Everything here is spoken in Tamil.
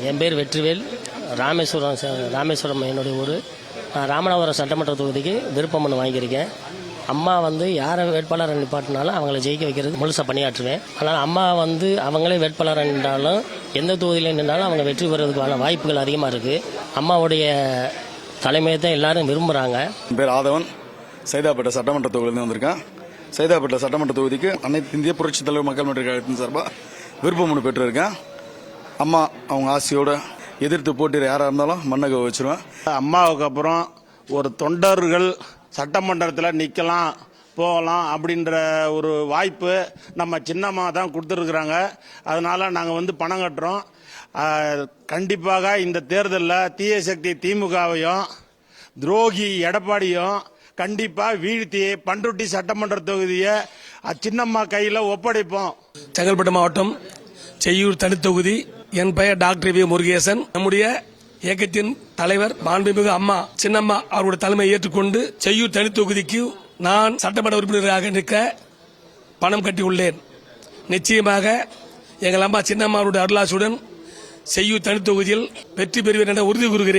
என் பேர் வெற்றிவேல். ராமேஸ்வரம் என்னுடைய ஊர். நான் ராமநாதபுரம் சட்டமன்ற தொகுதிக்கு விருப்பம் மனு வாங்கியிருக்கேன். அம்மா யாரை வேட்பாளரை நிப்பாட்டினாலும் அவங்கள ஜெயிக்க வைக்கிறது முழுசாக பணியாற்றுவேன். அதனால் அம்மா அவங்களே வேட்பாளராக நின்றாலும் எந்த தொகுதியில் நின்றாலும் அவங்க வெற்றி பெறுவதற்கான வாய்ப்புகள் அதிகமாக இருக்குது. அம்மாவுடைய தலைமையை தான் எல்லாரும் விரும்புகிறாங்க. என் பேர் ஆதவன். சைதாப்பேட்டை சட்டமன்ற தொகுதியிலிருந்து வந்திருக்கேன். சைதாப்பேட்டை சட்டமன்ற தொகுதிக்கு அனைத்து இந்திய புரட்சித் தலைவர் மக்கள் மன்ற கழகத்தின் சார்பாக விருப்ப மனு பெற்றிருக்கேன். அம்மா அவங்க ஆசையோட எதிர்த்து போட்டியிட யாராக இருந்தாலும் மண்ணக வச்சிருவேன். அம்மாவுக்கு அப்புறம் ஒரு தொண்டர்கள் சட்டமன்றத்தில் நிற்கலாம் போகலாம் அப்படின்ற ஒரு வாய்ப்பு நம்ம சின்னம்மா தான் கொடுத்துருக்குறாங்க. அதனால நாங்கள் பணம் கட்டுறோம். கண்டிப்பாக இந்த தேர்தலில் தீய சக்தி திமுகவையும் துரோகி எடப்பாடியும் கண்டிப்பாக வீழ்த்தி பண்ருட்டி சட்டமன்ற தொகுதியை சின்னம்மா கையில் ஒப்படைப்போம். செங்கல்பட்டு மாவட்டம் செய்யூர் தனித்தொகுதி. என் பெயர் டாக்டர் வி முருகேசன். நம்முடைய இயக்கத்தின் தலைவர் மாண்புமிகு அம்மா சின்னம்மா அவருடைய தலைமையை ஏற்றுக்கொண்டு செய்யூர் தனித்தொகுதிக்கு நான் சட்டமன்ற உறுப்பினராக நிற்க பணம் கட்டியுள்ளேன். நிச்சயமாக எங்கள் அம்மா சின்னம்மாவுடைய அருளாசுடன் செய்யூர் தனித்தொகுதியில் வெற்றி பெறுவேன் என உறுதி கூறுகிறேன்.